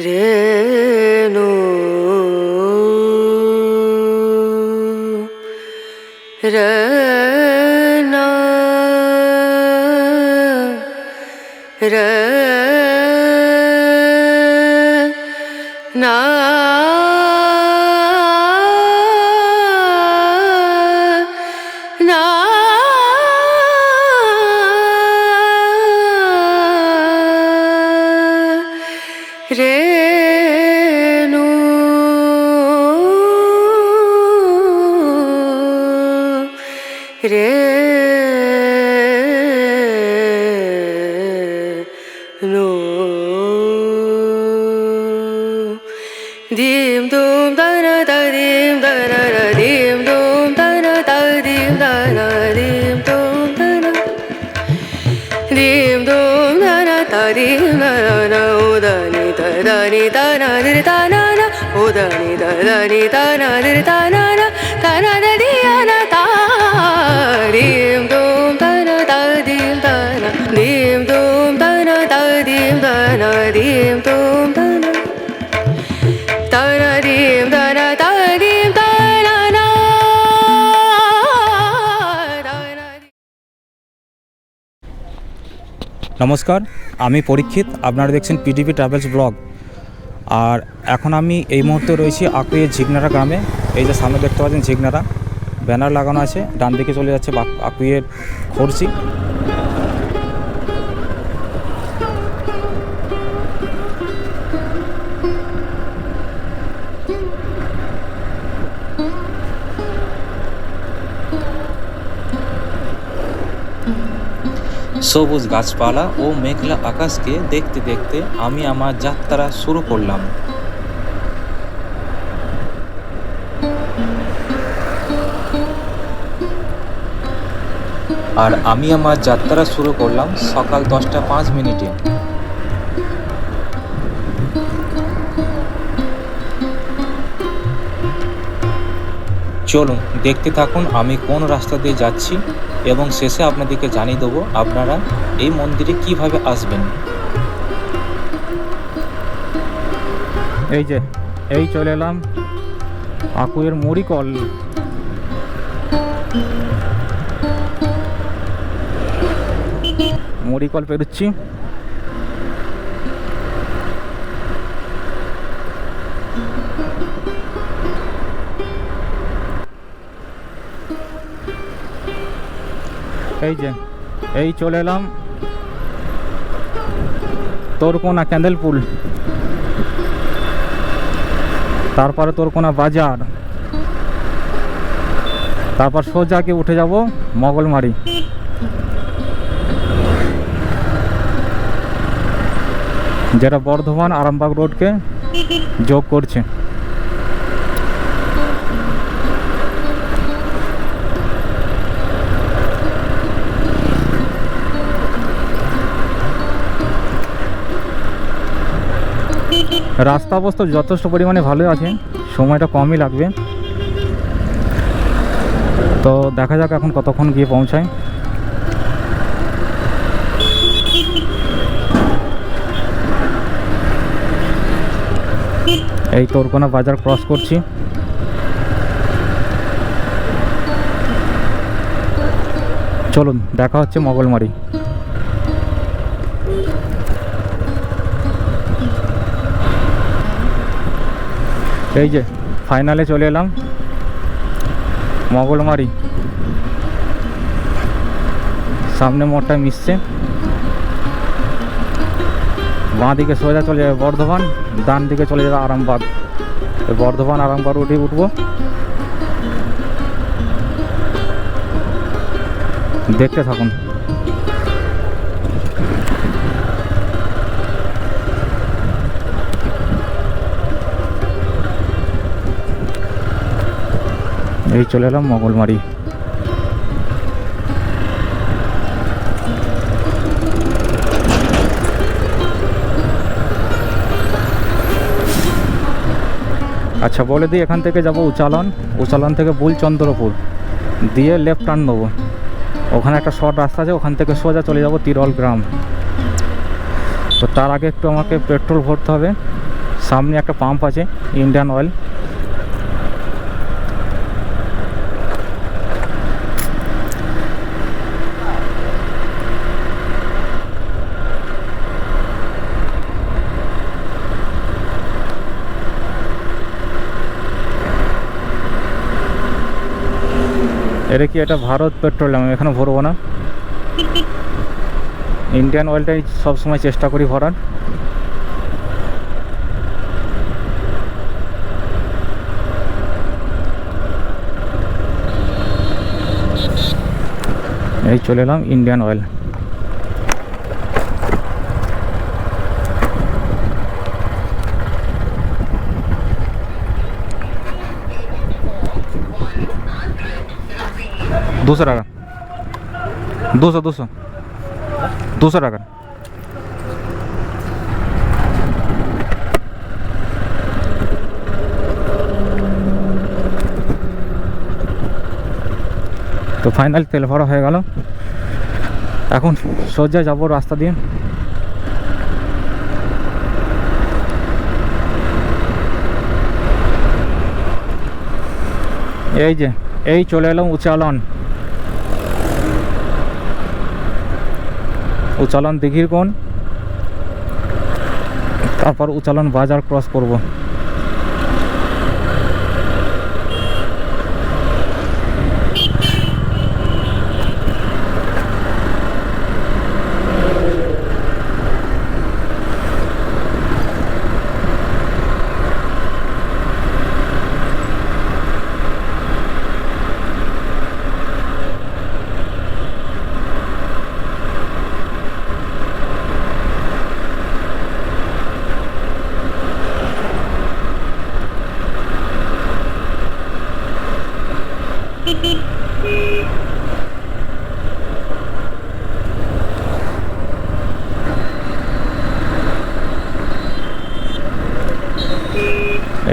রেণু রনা রনা রেণু রেণু দিম দুম দনা দিম দনা দিম দুম দনা দিম দনা দিম দুম দনা dim dum na na ta dim na na o da ni ta ni ta na di ta na na o da ni ta na di ta na da di na ta dim dum ta dim ta na dim dum ta dim ta na dim dum ta na dim ta na dim ta na নমস্কার, আমি পরীক্ষিত। আপনারা দেখছেন PDP travels blog. আর এখন আমি এই মুহূর্তে রয়েছি আকুইয়ের ঝিকনারা গ্রামে। এই যে সামনে দেখতে পাচ্ছেন ঝিকনারা ব্যানার লাগানো আছে, ডান দিকে চলে যাচ্ছে আকুইয়ের খরচি। সবুজ গাছপালা ও মেঘলা আকাশকে দেখতে দেখতে আমি আমার যাত্রা শুরু করলাম। আর আমি আমার যাত্রা শুরু করলাম সকাল 10টা 5 মিনিটে। চলুন দেখতে থাকুন আমি কোন রাস্তা দিয়ে যাচ্ছি এবং শেষে আপনাদেরকে জানিয়ে দেবো আপনারা এই মন্দিরে কিভাবে আসবেন। এই চলে এলাম আকুইয়ের মরিকল। মরিকল পেরোচ্ছি। এই চলে এলাম তোরকোনা ক্যান্ডেলপুল, তারপরে তোরকোনা বাজার, তারপর সোজাকে উঠে যাব মগলমারি। যেটা বর্ধমান আরামবাগ রোডকে যোগ করছে। রাস্তা অবস্থা যথেষ্ট পরিমাণে ভালো আছে, সময়টা কমই লাগবে। তো দেখা যাক এখন কতক্ষণ গিয়ে পৌঁছায়। এই তোরকোনা বাজার ক্রস করছি। চলুন দেখা হচ্ছে মগলমারি। এই যে ফাইনালে চলে এলাম মগলমারি। সামনে মোড়টা মিশছে, বাঁ দিকে সোজা চলে যাবে বর্ধমান, ডান দিকে চলে যাবে আরামবাগ। বর্ধমান আরামবাগ রুটে উঠবো, দেখতে থাকুন। এই চলে এলাম মগলমারি। আচ্ছা বলে দিই, এখান থেকে যাব উচালন থেকে বুলচন্দ্রপুর দিয়ে লেফট টার্ন নেবো। ওখানে একটা শর্ট রাস্তা আছে, ওখান থেকে সোজা চলে যাব তিরল গ্রাম। তো তার আগে একটু আমাকে পেট্রোল ভরতে হবে, সামনে একটা পাম্প আছে ইন্ডিয়ান অয়েল। এটা কি, এটা ভারত পেট্রোলিয়াম, এখানে ভরবো না, ইন্ডিয়ান অয়েলটাই সবসময় চেষ্টা করি ভরার। এই চলে এলাম ইন্ডিয়ান অয়েল। দুশো টাকা, 200 টাকা। তো ফাইনাল তেল ভরা হয়ে গেল, এখন সোজা যাব রাস্তা দিয়ে। এই যে এই চলে এলাম উচালন দিঘির কোণ, তারপর উচালন বাজার ক্রস করব।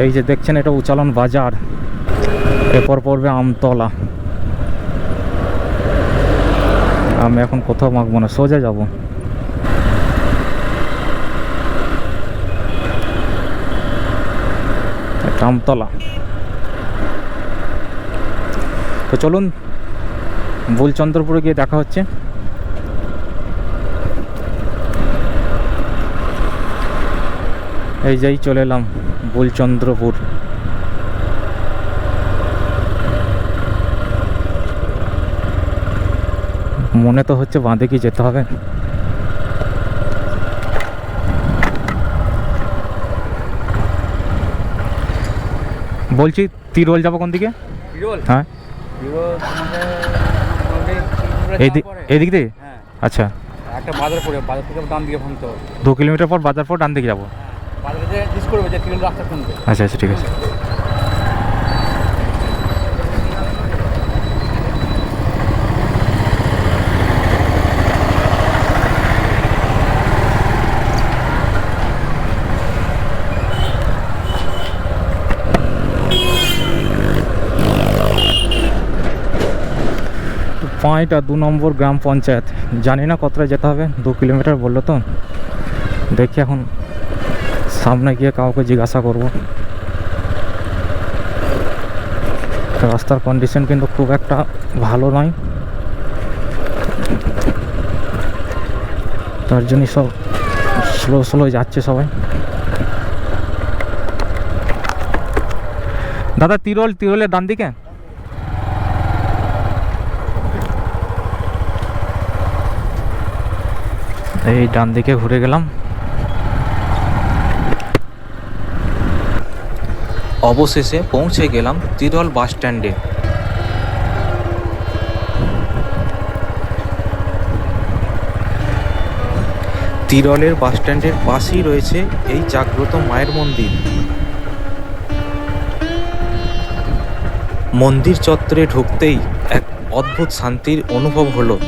এই যে দেখছেন এটা উচালন বাজার, এরপর পড়বে আমতলা। আমি এখন কোথাও মাখবো না, সোজা যাব। আমতলা। তো চলুন বুলচন্দ্রপুরে গিয়ে দেখা হচ্ছে। এই যেই চলে এলাম বুলচন্দ্রপুর। মনে তো হচ্ছে বাঁধে কি যেতে হবে। বলছি তিরোল যাবো কোন দিকে? হ্যাঁ এইদিক দিয়ে। আচ্ছা, একটা বাজার পড়ে, বাজার থেকে ডান দিকে ভাঙতে হবে। 2 কিলোমিটার পর বাজার পর ডান দিকে যাবো। বাজারে জিজ্ঞেস করবে যে তিরুল রাস্তা কোনটা। আচ্ছা আচ্ছা, ঠিক আছে। পয়েন্ট আর 2 নম্বর গ্রাম পঞ্চায়েত, জানি না কতটা যেতে হবে, 2 কিলোমিটার বললো তো। দেখি এখন সামনে গিয়ে কাউকে জিজ্ঞাসা করব। রাস্তার কন্ডিশন কিন্তু খুব একটা ভালো নয়, তার জন্যই সব স্লো যাচ্ছে সবাই। দাদা তিরোলের ডান দিকে। এই ডান দিকে ঘুরে গেলাম। অবশেষে পৌঁছে গেলাম তিরোল বাস স্ট্যান্ডে। তিরোলের বাস স্ট্যান্ডের পাশেই রয়েছে এই জাগ্রত মায়ের মন্দির। মন্দির চত্বরে ঢুকতেই এক অদ্ভুত শান্তির অনুভব হলো।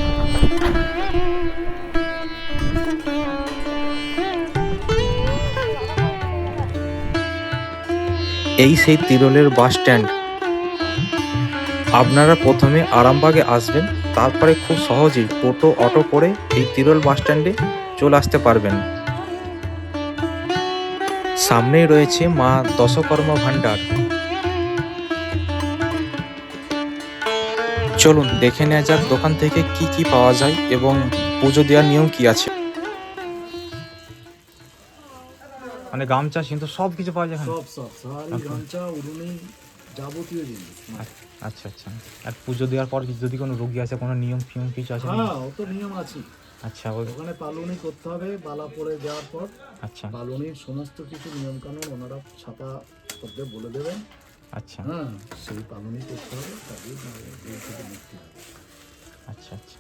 এই সেই তিরোলের বাস স্ট্যান্ড। আপনারা প্রথমে আরামবাগে আসবেন, তারপরে খুব সহজেই টোটো অটো করে এই তিরোল বাস স্ট্যান্ডে চলে আসতে পারবেন। সামনেই রয়েছে মা দশকর্মা ভাণ্ডার। চলুন দেখে নেওয়া যাক দোকান থেকে কি কি পাওয়া যায় এবং পুজো দেওয়ার নিয়ম কি আছে। মানে গামছা কিন্তু সব কিছু পাওয়া যায় এখানে? সব শাড়ি গামছা উড়ুনি যাবতীয় জিনিস। আচ্ছা আচ্ছা। আর পুজো দেওয়ার পর যদি কোনো রোগী আছে, কোনো নিয়ম ফিয়ম কিছু আছে? হ্যাঁ, অত নিয়ম আছে। আচ্ছা ওই ওখানে পালুনি করতে হবে বালা পরে যাওয়ার পর। আচ্ছা পালুনির সমস্ত কিছু নিয়ম কানুন ওনারা ছাপা করতে বলে দেবেন। আচ্ছা হ্যাঁ, সেই পালুনি করতে হবে, তারপরে এই থেকে মুক্তি হবে। আচ্ছা আচ্ছা।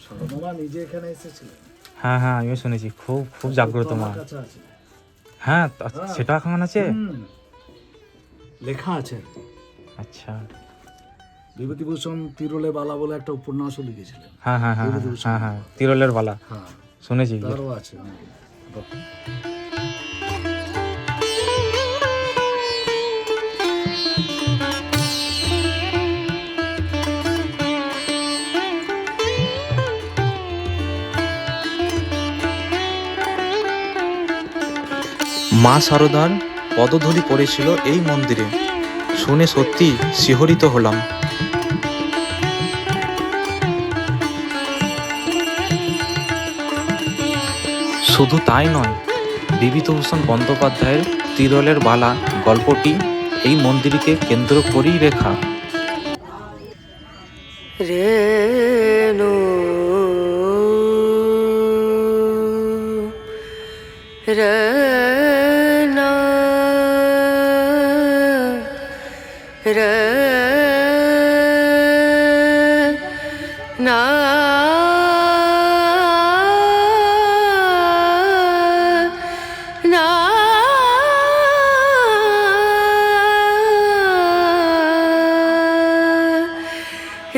সারদামা নিজে এখানে এসেছিলেন। হ্যাঁ হ্যাঁ, আমিও শুনেছি খুব খুব জাগ্রত মা। আমার কাছে আছে। হ্যাঁ সেটা এখন আছে? লেখা আছে। আচ্ছা। বিভূতিভূষণ তিরুলে বালা বলে একটা উপন্যাসও লিখেছিলেন। হ্যাঁ হ্যাঁ হ্যাঁ হ্যাঁ হ্যাঁ, তিরলের বালা হ্যাঁ, শুনেছি। তারও আছে। মা শারদার পদধূলি পড়েছিল এই মন্দিরে, শুনে সত্যি শিহরিত হলাম। শুধু তাই নয়, বিভূতিভূষণ বন্দ্যোপাধ্যায়ের তিরলের বালা গল্পটি এই মন্দিরকে কেন্দ্র করেই লেখা। রেণু রনা রনা না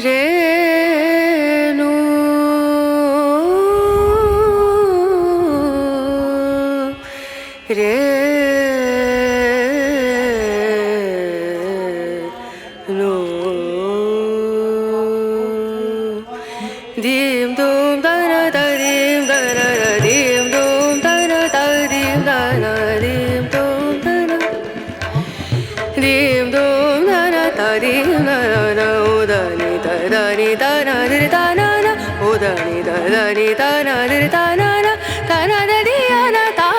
রেণু রেণু dim dum dana da dim dana da dim dum dana da dim dana dim dum dana dim dum dana da dim dana na udani da ni da na dir da na na udani da ni da na dir da na na da na da di na da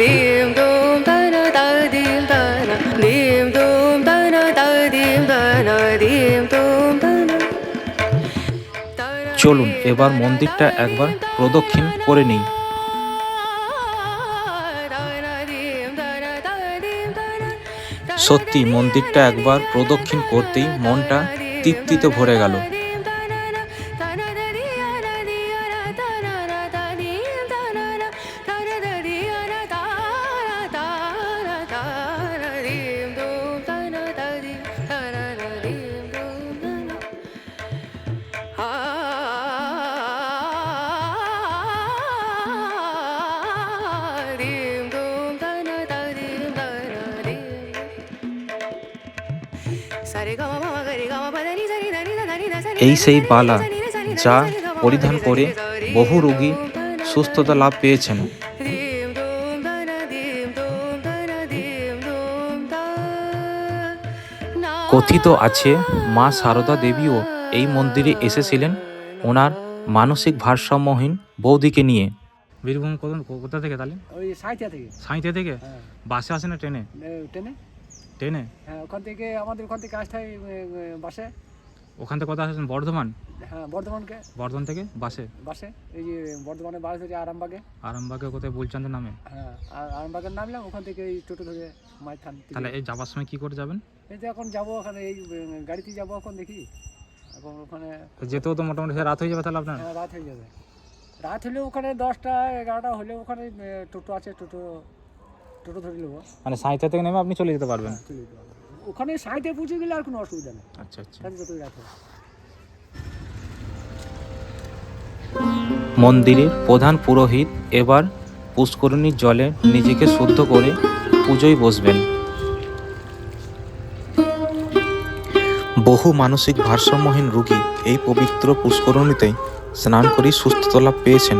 dim dum dana da dim dana dim dum dana da dim dana dim dum dana চলুন এবার মন্দিরটা একবার প্রদক্ষিণ করে নিই। সত্যি মন্দিরটা একবার প্রদক্ষিণ করতেই মনটা তৃপ্তিতে ভরে গেল। এই সেই বালা যা পরিধান করে বহু রোগী সুস্থতা লাভ পেয়েছেন। কথিত আছে মা শারদা দেবীও এই মন্দিরে এসেছিলেন ওনার মানসিক ভারসাম্যহীন বৌদিকে নিয়ে। বীরভূম কোথা থেকে তাহলে? ওই সাঁইথিয়া থেকে। সাঁইথিয়া থেকে? হ্যাঁ। বাসে আসে না ট্রেনে? ট্রেনে। ট্রেনে? হ্যাঁ, ওখান থেকে আমাদের ওখান থেকে আসতে হয় বাসে। ওখান থেকে কোথায় আসেন? বর্ধমান? হ্যাঁ, বর্ধমানকে। বর্ধমান থেকে বাসে? বাসে এই যে বর্ধমানে বাস ধরে আরামবাগে। আরামবাগে কোথায় বলচান্দের নামে? হ্যাঁ, আর আরামবাগে নামলাম, ওখান থেকে এই টোটো ধরে মায়ের থান। তাহলে এই যাবার সময় কি করে যাবেন? এই যে এখন যাবো ওখানে, এই গাড়িতে যাবো এখন, দেখি এখন ওখানে যেতেও তো মোটামুটি রাত হয়ে যাবে তাহলে আপনার? হ্যাঁ, রাত হয়ে যাবে। রাত হলে ওখানে 10টা 11টা হলে ওখানে টোটো আছে, টোটো ধরে নেবো। মানে সাঁইথিয়া থেকে নেমে আপনি চলে যেতে পারবেন? চলে যেতে পারবো। ওখানে সাইডে পৌঁছে গেলে আর কোনো অসুবিধা নেই। আচ্ছা আচ্ছা। তাহলে যতই রাত হোক। মন্দিরের প্রধান পুরোহিত এবার পুষ্করিণীর জলে নিজেকে শুদ্ধ করে পুজোয় বসবেন। বহু মানসিক ভারসাম্যহীন রোগী এই পবিত্র পুষ্করিণীতে স্নান করে সুস্থতা লাভ পেয়েছেন।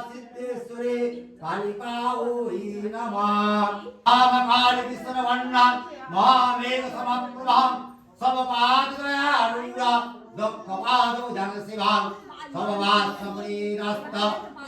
सिद्धेश्वरी कालिका ओहि नमः आमकाल विष्णुवन्ना महामेघ समप्रभा समपादयारूढा दक्षपादो जनशिवां समवासमणिरस्त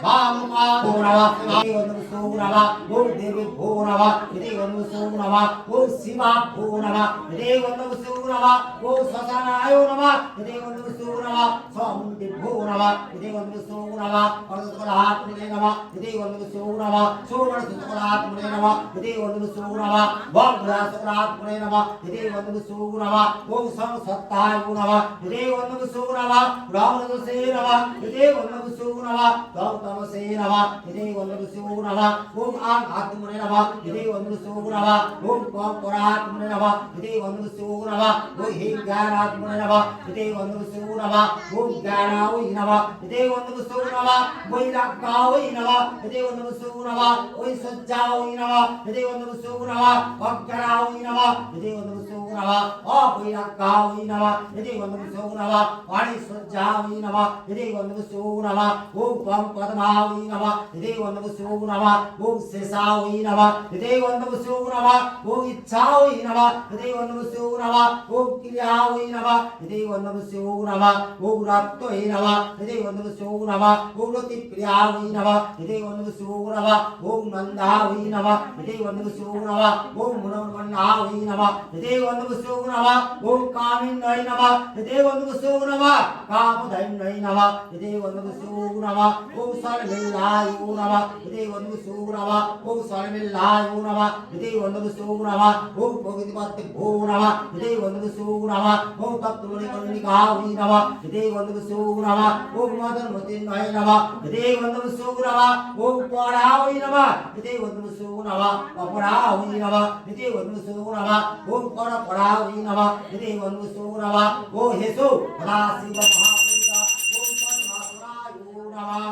वामपादो नमः सूरवा ओम देवी भूरवा इति वन्दु सूरवा ओम शिवा भूरवा इति वन्दु सूरवा ओम ससनायो नमः इति वन्दु सूरवा समुद्र भूरवा इति वन्दु सूरवा परसुरात्मने नमः इति वन्दु सूरवा सुवर्णसुरात्मने नमः इति वन्दु सूरवा वक्रसुरात्मने नमः इति वन्दु सूरवा ओम संसत्ताय नमः इति वन्दु सूरवा रामदसे नमः इति वन्दु सूरवा गौतमसे नमः इति वन्दु सूरवा ओम आत्मने नमः इति वन्दु सूरवा ओम परात्मने नमः इति वन्दु सूरवा ओम हिज्ञानात्मने नमः इति वन्दु सूरवा ओम ज्ञानाय नमः इति वन्दु सूरवा वैराग्याय नमः इति वन्दु सूरवा ओम सज्जाय नमः इति वन्दु सूरवा अज्ञानाय नमः इति वन्दु सूरवा अवैराग्याय नमः इति वन्दु सूरवा वाणिसज्जाय नमः इति वन्दु सूरवा ओम पद्माय नमः इति वन्दु सूरवा ओम शेषाय नमः इति वन्दु सूरवा ओम इच्छाय नमः इति वन्दु सूरवा ओम क्रियाय नमः इति वन्दु सूरवा ओम रक्तये नमः इति वन्दु सूरवा ओम रतिप्रियाय नमः इति वन्दु सूरवा ओम नन्दाय नमः इति वन्दु सूरवा ओम मनोन्मन्नाय नमः इति वन्दु सूरवा ओम कामिन्यै नमः इति वन्दु सूरवा कामधन्यै नमः इति वन्दु सूरवा ओम सर्वमिल्लाय नमः इति वन्दु सूरवा ओम सर्वमिल्लाय नमः इति वन्दु सूरवा ओम भगवति भो नमः इति वन्दु सूरवा ओम तत्त्वनिकाय नमः इति वन्दु सूरवा ओम मदनमतिन्यै नमः इति वन्दु सूरवा ओम पराय नमः इति वन्दु सूरवा अपराय नमः इति वन्दु सूरवा ओम परपराय नमः इति वन्दु सूरवा ओ हेसो राशिव महापुरुषा ओम पद्मासुराय नमः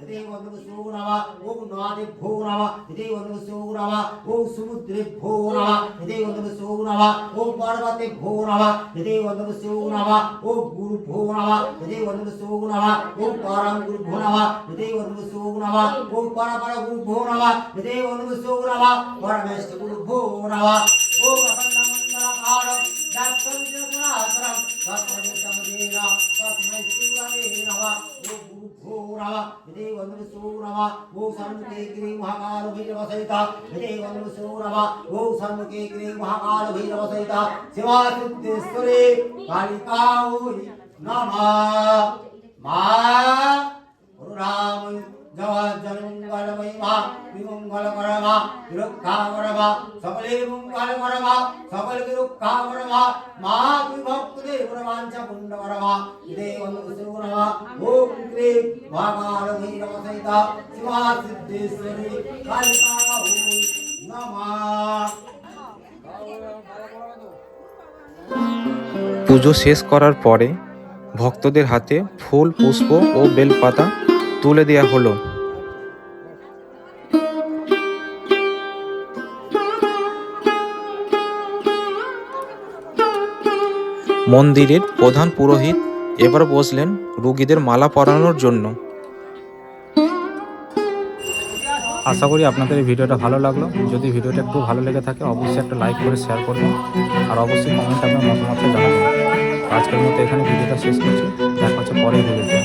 इति वन्दु सूरवा ओम नादिभ्यो नमः इति वन्दु सूरवा ओम समुद्रेभ्यो नमः इति वन्दु सूरवा ओम पर्वतेभ्यो नमः इति वन्दु सूरवा ओम गुरुभ्यो नमः इति वन्दु सूरवा ओम परम गुरुभ्यो नमः इति वन्दु सूरवा ओम परपर गुरुभ्यो नमः इति वन्दु सूरवा परमेष्ठ गुरुभ्यो नमः ओम अखण्डमण्डलाकारं दत्तं जगन्नाथं तत्त्वसमधेन तस्मै शिवाय नमः ओम गुरुभ्यो नमः इति वन्दु सूरवा ओम सन्मुखे गिरि महाकाल भैरवसहिता इति वन्दु सूरवा ओम सन्मुखे गिरि महाकाल भैरवसहिता शिवा सिद्धेश्वरी कालिका ओहि नमः मा राम जगज्जनमंगल महिमा विमंगल करवा विरुक्खा करवा सकले मंगल करवा सकल विरुक्खा करवा मां विभक्त देव वांछा पुण्य करवा इदे वन्दु सूरवा ओम क्रीं महाकाल भैरव सहिता शिवा सिद्धेश्वरी कालिका ओम नमः। পুজো শেষ করার পরে ভক্তদের হাতে ফুল পুষ্প ও বেলপাতা তুলে দেওয়া হলো। মন্দিরের প্রধান পুরোহিত এবার বসলেন রোগীদের মালা পরানোর জন্য। আশা করি আপনাদের এই ভিডিওটা ভালো লাগলো। যদি ভিডিওটা একটু ভালো লেগে থাকে অবশ্যই একটা লাইক করে শেয়ার করবেন আর অবশ্যই কমেন্ট আপনার মতামত জানাবেন। আজকের মতো এখানে ভিডিওটা শেষ করছি, দেখা হচ্ছে পরের ভিডিওতে।